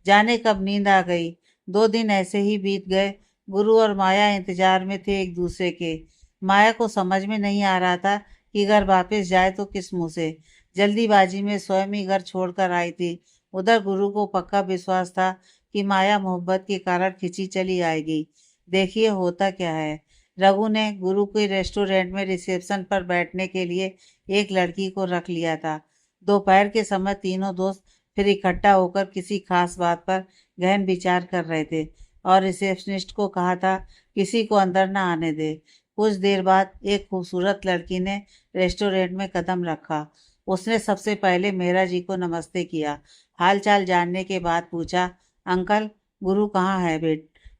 Speaker 1: जाने कब नींद आ गई। 2 दिन ऐसे ही बीत गए। गुरु और माया इंतजार में थे एक दूसरे के। माया को समझ में नहीं आ रहा था कि घर वापस जाए तो किस मुंह से। जल्दीबाजी में स्वयं ही घर छोड़कर आई थी। उधर गुरु को पक्का विश्वास था कि माया मोहब्बत के कारण खिंची चली आएगी। देखिए होता क्या है। रघु ने गुरु के रेस्टोरेंट में रिसेप्शन पर बैठने के लिए एक लड़की को रख लिया था। दोपहर के समय तीनों दोस्त फिर इकट्ठा होकर किसी खास बात पर गहन विचार कर रहे थे और रिसेप्शनिस्ट को कहा था किसी को अंदर न आने दे। कुछ देर बाद एक खूबसूरत लड़की ने रेस्टोरेंट में कदम रखा। उसने सबसे पहले मेहरा जी को नमस्ते किया। हाल चाल जानने के बाद पूछा, अंकल, गुरु कहाँ है?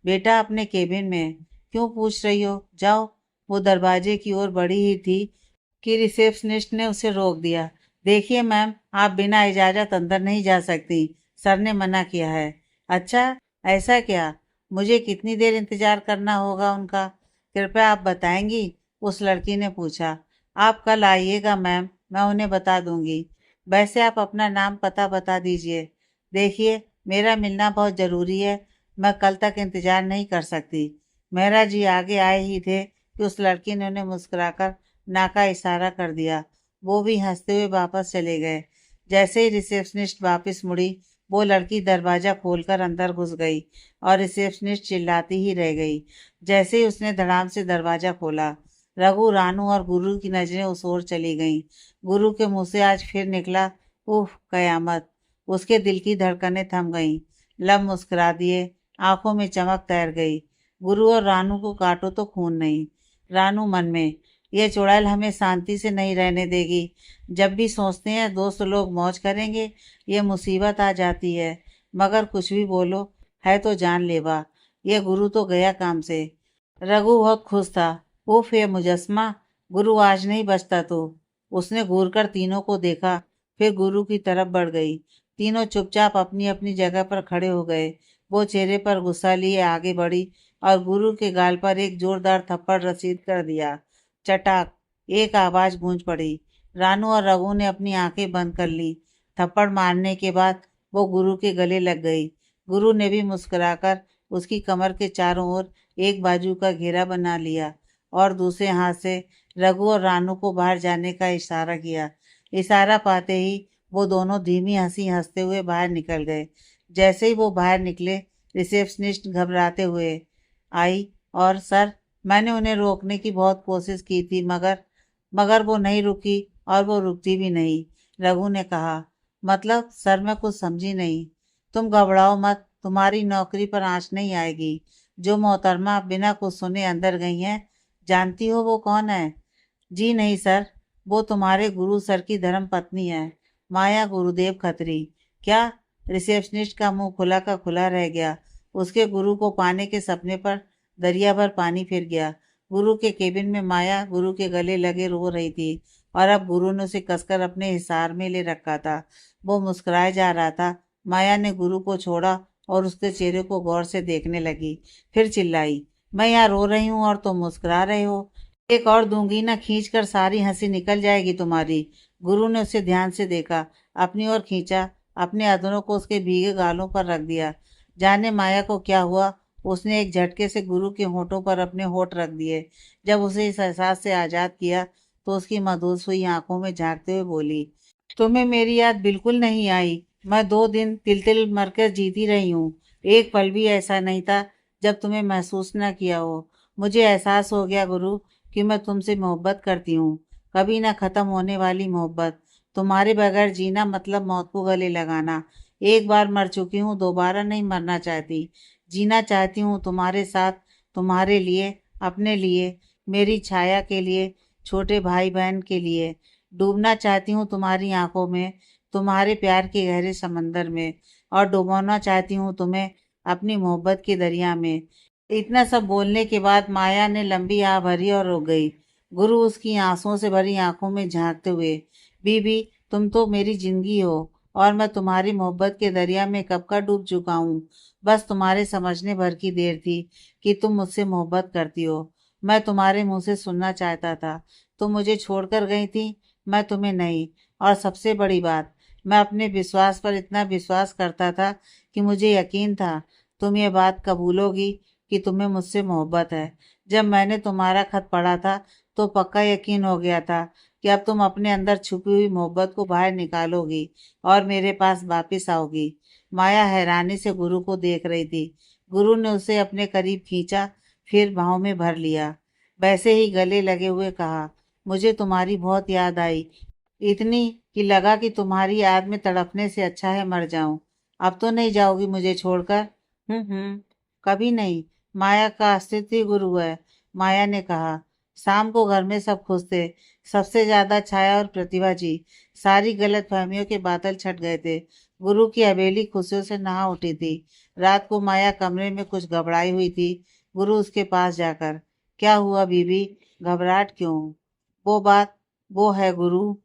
Speaker 1: बेटा अपने केबिन में। क्यों पूछ रही हो? जाओ। वो दरवाजे की ओर बढ़ी ही थी कि रिसेप्शनिस्ट ने उसे रोक दिया। देखिए मैम, आप बिना इजाज़त अंदर नहीं जा सकती। सर ने मना किया है। अच्छा, ऐसा क्या? मुझे कितनी देर इंतजार करना होगा उनका? कृपया आप बताएंगी? उस लड़की ने पूछा। आप कल आइएगा मैम, मैं उन्हें बता दूंगी। वैसे आप अपना नाम पता बता दीजिए। देखिए, मेरा मिलना बहुत ज़रूरी है। मैं कल तक इंतजार नहीं कर सकती। मेहरा जी आगे आए ही थे कि उस लड़की ने उन्हें मुस्कुराकर ना का इशारा कर दिया। वो भी हंसते हुए वापस चले गए। जैसे ही रिसेप्शनिस्ट वापस मुड़ी, वो लड़की दरवाजा खोलकर अंदर घुस गई और रिसेप्शनिस्ट चिल्लाती ही रह गई। जैसे ही उसने धड़ाम से दरवाजा खोला, रघु, रानू और गुरु की नजरें उस ओर चली गईं। गुरु के मुंह से आज फिर निकला, उफ कयामत। उसके दिल की धड़कनें थम गईं। लब मुस्कुरा दिए, आंखों में चमक तैर गई। गुरु और रानू को काटो तो खून नहीं। रानू मन में, ये चुड़ैल हमें शांति से नहीं रहने देगी। जब भी सोचते हैं दोस्त लोग मौज करेंगे, ये मुसीबत आ जाती है। मगर कुछ भी बोलो, है तो जानलेवा। ये गुरु तो गया काम से। रघु बहुत खुश था। उफ, ये मुजस्मा, गुरु आज नहीं बचता तो। उसने घूर कर तीनों को देखा, फिर गुरु की तरफ बढ़ गई। तीनों चुपचाप अपनी अपनी जगह पर खड़े हो गए। वो चेहरे पर गुस्सा लिए आगे बढ़ी और गुरु के गाल पर एक जोरदार थप्पड़ रसीद कर दिया। चटाक, एक आवाज गूंज पड़ी। रानू और रघु ने अपनी आंखें बंद कर ली। थप्पड़ मारने के बाद वो गुरु के गले लग गई। गुरु ने भी मुस्कुराकर उसकी कमर के चारों ओर एक बाजू का घेरा बना लिया और दूसरे हाथ से रघु और रानू को बाहर जाने का इशारा किया। इशारा पाते ही वो दोनों धीमी हंसी हंसते हुए बाहर निकल गए। जैसे ही वो बाहर निकले, रिसेप्शनिस्ट घबराते हुए आई और, सर, मैंने उन्हें रोकने की बहुत कोशिश की थी, मगर मगर वो नहीं रुकी और वो रुकती भी नहीं। रघु ने कहा। मतलब? सर, मैं कुछ समझी नहीं। तुम घबराओ मत, तुम्हारी नौकरी पर आंच नहीं आएगी। जो मोहतरमा बिना कुछ सुने अंदर गई हैं, जानती हो वो कौन है? जी नहीं सर, वो तुम्हारे गुरु सर की धर्म पत्नी है, माया गुरुदेव खत्री। क्या? रिसेप्शनिस्ट का मुंह खुला का खुला रह गया। उसके गुरु को पाने के सपने पर दरिया भर पानी फिर गया। गुरु के केबिन में माया गुरु के गले लगे रो रही थी और अब गुरु ने उसे कसकर अपने हिसार में ले रखा था। वो मुस्कुराए जा रहा था माया ने गुरु को छोड़ा और उसके चेहरे को गौर से देखने लगी। फिर चिल्लाई, मैं यहाँ रो रही हूँ और तुम मुस्कुरा रहे हो। एक और दूंगी ना, खींच कर सारी हंसी निकल जाएगी तुम्हारी। गुरु ने उसे ध्यान से देखा, अपनी ओर खींचा, अपने अधरों को उसके भीगे गालों पर रख दिया। जाने माया को क्या हुआ, उसने एक झटके से गुरु के होठों पर अपने होठ रख दिए। जब उसे इस एहसास से आजाद किया तो उसकी मधुस हुई आंखों में झांकते हुए बोली, तुम्हें मेरी याद बिल्कुल नहीं आई। मैं 2 दिन तिल तिल मरकर जीती रही हूँ। एक पल भी ऐसा नहीं था जब तुम्हें महसूस न किया हो। मुझे एहसास हो गया गुरु कि मैं तुमसे मोहब्बत करती हूँ, कभी ना खत्म होने वाली मोहब्बत। तुम्हारे बगैर जीना मतलब मौत को गले लगाना। एक बार मर चुकी हूँ, दोबारा नहीं मरना चाहती। जीना चाहती हूँ तुम्हारे साथ, तुम्हारे लिए, अपने लिए, मेरी छाया के लिए, छोटे भाई बहन के लिए। डूबना चाहती हूँ तुम्हारी आंखों में, तुम्हारे प्यार के गहरे समंदर में, और डुबोना चाहती हूँ तुम्हें अपनी मोहब्बत के दरिया में। इतना सब बोलने के बाद माया ने लंबी आह भरी और रुक गई। गुरु उसकी आंसुओं से भरी आंखों में झांकते हुए, बीबी, तुम तो मेरी जिंदगी हो और मैं तुम्हारी मोहब्बत के दरिया में कब का डूब चुका हूँ। बस तुम्हारे समझने भर की देर थी कि तुम मुझसे मोहब्बत करती हो। मैं तुम्हारे मुंह से सुनना चाहता था। तुम मुझे छोड़कर गई थी, मैं तुम्हें नहीं। और सबसे बड़ी बात, मैं अपने विश्वास पर इतना विश्वास करता था कि मुझे यकीन था तुम ये बात कबूलोगी कि तुम्हें मुझसे मोहब्बत है। जब मैंने तुम्हारा खत पढ़ा था तो पक्का यकीन हो गया था कि अब तुम अपने अंदर छुपी हुई मोहब्बत को बाहर निकालोगी और मेरे पास वापिस आओगी। माया हैरानी से गुरु को देख रही थी। गुरु ने उसे अपने करीब खींचा, फिर बाहों में भर लिया। वैसे ही गले लगे हुए कहा, मुझे तुम्हारी बहुत याद आई, इतनी कि लगा कि तुम्हारी याद में तड़पने से अच्छा है मर जाऊं। अब तो नहीं जाओगी मुझे छोड़कर? कभी नहीं। माया का अस्तित्व ही गुरु है, माया ने कहा। शाम को घर में सब खुश थे, सबसे ज्यादा छाया और प्रतिभा जी। सारी गलत फहमियों के बादल छट गए थे। गुरु की हवेली खुशियों से नहा उठी थी। रात को माया कमरे में कुछ घबराई हुई थी। गुरु उसके पास जाकर, क्या हुआ बीबी, घबराहट क्यों? वो बात, वो है गुरु।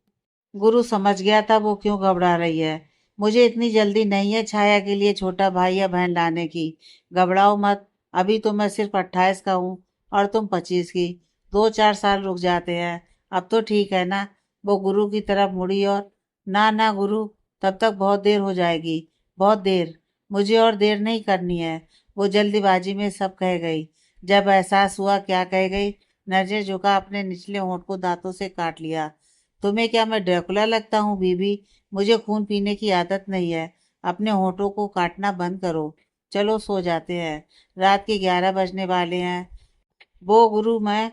Speaker 1: गुरु समझ गया था वो क्यों घबरा रही है। मुझे इतनी जल्दी नहीं है छाया के लिए छोटा भाई या बहन लाने की। घबराओ मत, अभी तो मैं सिर्फ 28 का हूँ और तुम 25 की। 2-4 साल रुक जाते हैं, अब तो ठीक है ना? वो गुरु की तरफ मुड़ी और, ना ना गुरु, तब तक बहुत देर हो जाएगी, बहुत देर। मुझे और देर नहीं करनी है, वो जल्दीबाजी में सब कह गई। जब एहसास हुआ क्या कह गई, नजर झुका, अपने निचले होंठ को दांतों से काट लिया। तुम्हें क्या मैं ड्रैकुला लगता हूँ बीबी? मुझे खून पीने की आदत नहीं है। अपने होठों को काटना बंद करो। चलो सो जाते हैं, रात के 11 बजने वाले हैं। वो गुरु मैं,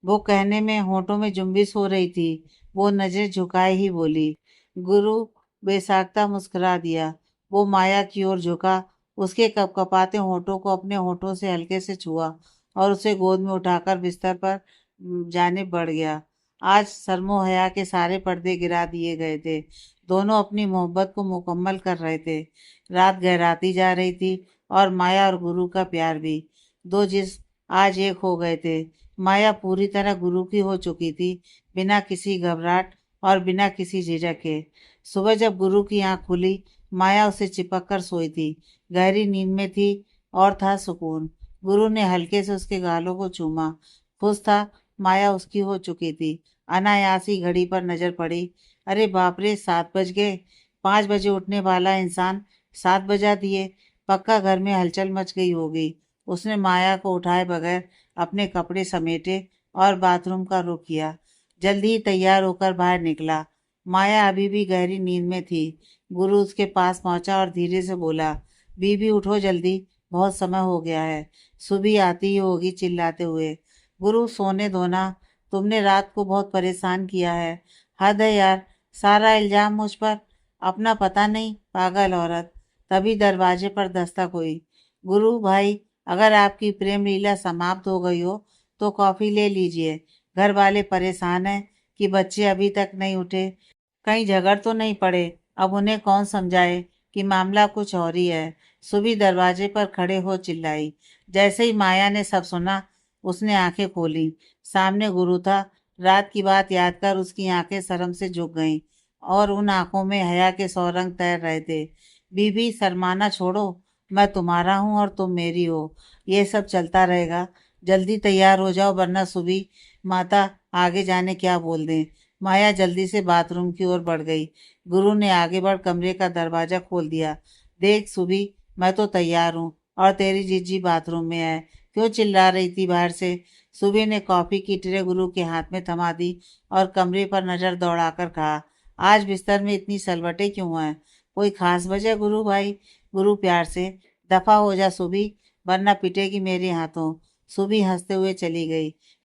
Speaker 1: वो कहने में होठों में जुम्बिश हो रही थी। वो नजर झुकाए ही बोली। गुरु बेसाख्ता मुस्कुरा दिया। वो माया की ओर झुका, उसके कपकपाते होठों को अपने होठों से हल्के से छुआ और उसे गोद में उठाकर बिस्तर पर जाने बढ़ गया। आज सरमो हया के सारे पर्दे गिरा दिए गए थे। दोनों अपनी मोहब्बत को मुकम्मल कर रहे थे। रात गहराती जा रही थी और माया और गुरु का प्यार भी। दो जिस्म आज एक हो गए थे। माया पूरी तरह गुरु की हो चुकी थी, बिना किसी घबराहट और बिना किसी झिझक के। सुबह जब गुरु की आंख खुली, माया उसे चिपक कर सोई थी, गहरी नींद में थी और था सुकून। गुरु ने हल्के से उसके गालों को चूमा। खुश था, माया उसकी हो चुकी थी। अनायास ही घड़ी पर नजर पड़ी। अरे बाप रे, 7 बज गए। 5 बजे उठने वाला इंसान 7 बजा दिए। पक्का घर में हलचल मच गई होगी। उसने माया को उठाए बगैर अपने कपड़े समेटे और बाथरूम का रुख किया। जल्दी ही तैयार होकर बाहर निकला। माया अभी भी गहरी नींद में थी। गुरु उसके पास पहुंचा और धीरे से बोला, बीबी उठो जल्दी, बहुत समय हो गया है। सुबह आती ही होगी चिल्लाते हुए। गुरु सोने दो ना, तुमने रात को बहुत परेशान किया है। हद है यार, सारा इल्जाम मुझ पर। अपना पता नहीं, पागल औरत। तभी दरवाजे पर दस्तक हुई। गुरु भाई, अगर आपकी प्रेम लीला समाप्त हो गई हो तो कॉफी ले लीजिए। घर वाले परेशान हैं कि बच्चे अभी तक नहीं उठे, कहीं झगड़ तो नहीं पड़े। अब उन्हें कौन समझाए कि मामला कुछ और ही है। सुबह दरवाजे पर खड़े हो चिल्लाई। जैसे ही माया ने सब सुना, उसने आंखें खोली। सामने गुरु था। रात की बात याद कर उसकी आंखें शर्म से झुक गईं और उन आंखों में हया के 100 रंग तैर रहे थे। बीबी शर्माना छोड़ो, मैं तुम्हारा हूँ और तुम मेरी हो। ये सब चलता रहेगा। जल्दी तैयार हो जाओ वरना सुबह माता आगे जाने क्या बोल दें। माया जल्दी से बाथरूम की ओर बढ़ गई। गुरु ने आगे बढ़ कमरे का दरवाजा खोल दिया। देख सुबह, मैं तो तैयार हूँ और तेरी जीजी बाथरूम में है। क्यों चिल्ला रही थी बाहर से? सुबह ने कॉफी की ट्रे गुरु के हाथ में थमा दी और कमरे पर नजर दौड़ाकर कहा, आज बिस्तर में इतनी सलवटें क्यों हैं? कोई खास वजह गुरु भाई? गुरु प्यार से, दफा हो जा सुबह, वरना पिटेगी मेरे हाथों। सुबह हंसते हुए चली गई।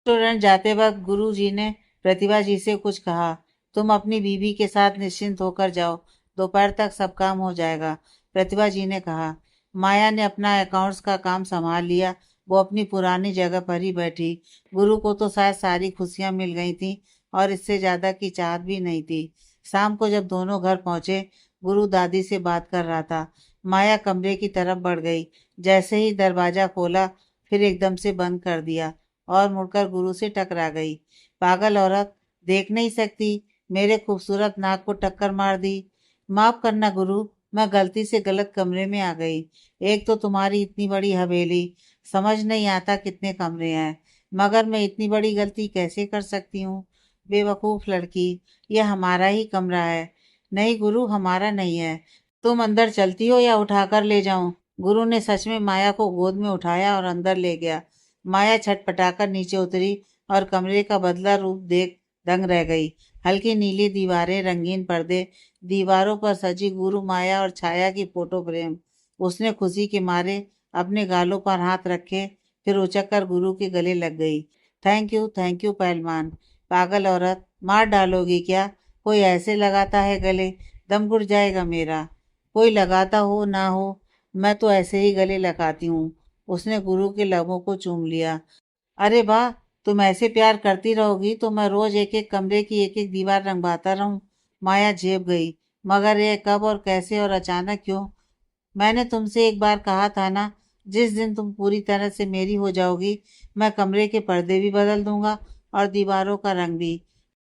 Speaker 1: रेस्टोरेंट जाते वक्त गुरु जी ने प्रतिभा जी से कुछ कहा। तुम अपनी बीवी के साथ निश्चिंत होकर जाओ, दोपहर तक सब काम हो जाएगा, प्रतिभा जी ने कहा। माया ने अपना अकाउंट्स का काम संभाल लिया। वो अपनी पुरानी जगह पर ही बैठी। गुरु को तो शायद सारी खुशियां मिल गई थी और इससे ज्यादा की चाहत भी नहीं थी। शाम को जब दोनों घर पहुंचे, गुरु दादी से बात कर रहा था। माया कमरे की तरफ बढ़ गई। जैसे ही दरवाजा खोला, फिर एकदम से बंद कर दिया और मुड़कर गुरु से टकरा गई। पागल औरत, देख नहीं सकती? मेरे खूबसूरत नाक को टक्कर मार दी। माफ करना गुरु, मैं गलती से गलत कमरे में आ गई। एक तो तुम्हारी इतनी बड़ी हवेली, समझ नहीं आता कितने कमरे हैं, मगर मैं इतनी बड़ी गलती कैसे कर सकती हूँ? बेवकूफ लड़की, यह हमारा ही कमरा है। नहीं गुरु, हमारा नहीं है। तुम अंदर चलती हो या उठाकर ले जाऊं? गुरु ने सच में माया को गोद में उठाया और अंदर ले गया। माया छटपटाकर नीचे उतरी और कमरे का बदला रूप देख दंग रह गई। हल्की नीली दीवारें, रंगीन पर्दे, दीवारों पर सजी गुरु माया और छाया की फोटो फ्रेम। उसने खुशी के मारे अपने गालों पर हाथ रखे, फिर उचक कर गुरु के गले लग गई। थैंक यू पहलवान। पागल औरत, मार डालोगी क्या? कोई ऐसे लगाता है गले, दम घुट जाएगा मेरा। कोई लगाता हो ना हो, मैं तो ऐसे ही गले लगाती हूँ। उसने गुरु के लबों को चूम लिया। अरे वाह, तुम ऐसे प्यार करती रहोगी तो मैं रोज एक एक कमरे की एक एक दीवार रंगवाता रहूं। माया झेप गई। मगर ये कब और कैसे और अचानक क्यों? मैंने तुमसे एक बार कहा था ना, जिस दिन तुम पूरी तरह से मेरी हो जाओगी, मैं कमरे के पर्दे भी बदल दूंगा और दीवारों का रंग भी।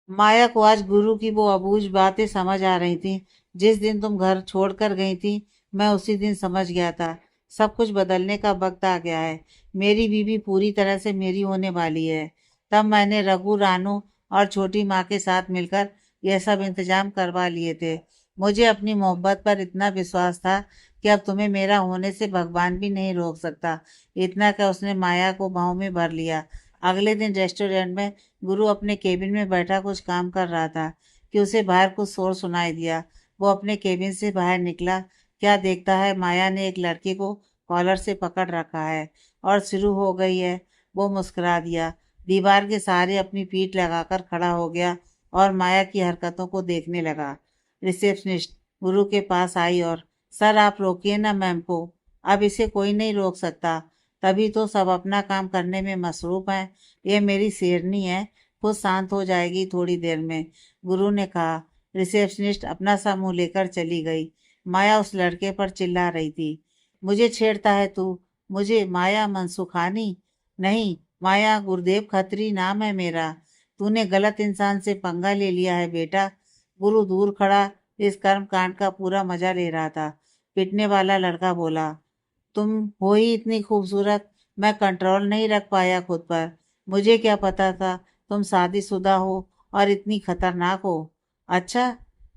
Speaker 1: माया को आज गुरु की वो अबूझ बातें समझ आ रही थी। जिस दिन तुम घर छोड़कर गई थी, मैं उसी दिन समझ गया था, सब कुछ बदलने का वक्त आ गया है। मेरी बीवी पूरी तरह से मेरी होने वाली है। तब मैंने रघु, रानू और छोटी माँ के साथ मिलकर यह सब इंतजाम करवा लिए थे। मुझे अपनी मोहब्बत पर इतना विश्वास था कि अब तुम्हें मेरा होने से भगवान भी नहीं रोक सकता। इतना क्या, उसने माया को बाहों में भर लिया। अगले दिन रेस्टोरेंट में गुरु अपने केबिन में बैठा कुछ काम कर रहा था कि उसे बाहर कुछ शोर सुनाई दिया। वो अपने केबिन से बाहर निकला। क्या देखता है, माया ने एक लड़के को कॉलर से पकड़ रखा है और शुरू हो गई है। वो मुस्कुरा दिया, दीवार के सहारे अपनी पीठ लगाकर खड़ा हो गया और माया की हरकतों को देखने लगा। रिसेप्शनिस्ट गुरु के पास आई और, सर आप रोकिए ना मैम को, अब इसे कोई नहीं रोक सकता। तभी तो सब अपना काम करने में मसरूफ हैं। ये मेरी शेरनी है, खुद शांत हो जाएगी थोड़ी देर में, गुरु ने कहा। रिसेप्शनिस्ट अपना सा मुंह लेकर चली गई। माया उस लड़के पर चिल्ला रही थी, मुझे छेड़ता है तू? मुझे? माया मनसुखानी? नहीं, माया गुरुदेव खत्री नाम है मेरा। तूने गलत इंसान से पंगा ले लिया है बेटा। गुरु दूर खड़ा इस कर्म कांड का पूरा मजा ले रहा था। पिटने वाला लड़का बोला, तुम हो ही इतनी खूबसूरत, मैं कंट्रोल नहीं रख पाया खुद पर। मुझे क्या पता था तुम शादीशुदा हो और इतनी खतरनाक हो। अच्छा,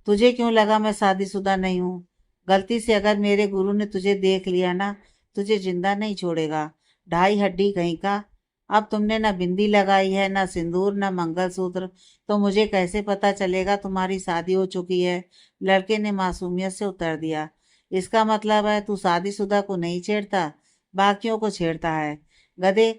Speaker 1: तुझे क्यों लगा मैं शादीशुदा नहीं हूँ? गलती से अगर मेरे गुरु ने तुझे देख लिया ना, तुझे जिंदा नहीं छोड़ेगा, ढाई हड्डी कहीं का। अब तुमने ना बिंदी लगाई है, ना सिंदूर, ना मंगलसूत्र, तो मुझे कैसे पता चलेगा तुम्हारी शादी हो चुकी है? लड़के ने मासूमियत से उत्तर दिया। इसका मतलब है तू शादीशुदा को नहीं छेड़ता, बाकियों को छेड़ता है। गधे,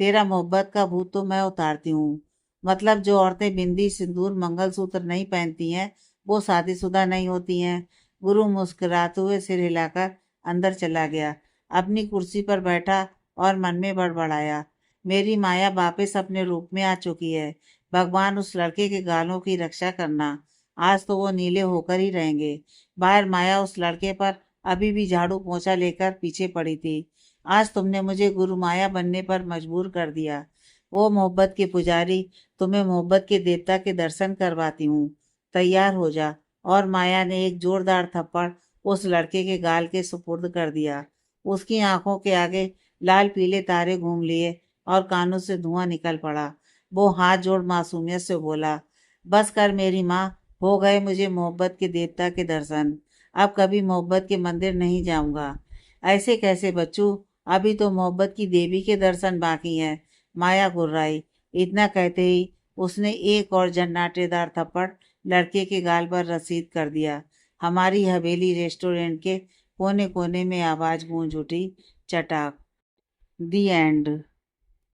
Speaker 1: तेरा मोहब्बत का भूत तो मैं उतारती हूँ। मतलब जो औरतें बिंदी, सिंदूर, मंगलसूत्र नहीं पहनती हैं, वो शादीशुदा नहीं होती हैं। गुरु मुस्कुराते हुए सिर हिलाकर अंदर चला गया। अपनी कुर्सी पर बैठा और मन में बड़बड़ाया, मेरी माया वापस अपने रूप में आ चुकी है। भगवान, उस लड़के के गालों की रक्षा करना। आज तो वो नीले होकर ही रहेंगे। बाहर माया उस लड़के पर अभी भी झाड़ू पोंछा लेकर पीछे पड़ी थी। आज तुमने मुझे गुरु माया बनने पर मजबूर कर दिया। वो मोहब्बत के पुजारी, तुम्हें मोहब्बत के देवता के दर्शन करवाती हूँ। तैयार हो जा। और माया ने एक जोरदार थप्पड़ उस लड़के के गाल के सुपुर्द कर दिया। उसकी आंखों के आगे लाल पीले तारे घूम लिए और कानों से धुआं निकल पड़ा। वो हाथ जोड़ मासूमियत से बोला, बस कर मेरी माँ, हो गए मुझे मोहब्बत के देवता के दर्शन। अब कभी मोहब्बत के मंदिर नहीं जाऊंगा। ऐसे कैसे बच्चू, अभी तो मोहब्बत की देवी के दर्शन बाकी हैं। माया गुर्राई। इतना कहते ही उसने एक और जन्नाटेदार थप्पड़ लड़के के गाल पर रसीद कर दिया। हमारी हवेली रेस्टोरेंट के कोने कोने में आवाज गूंज उठी, चटाक। दी एंड।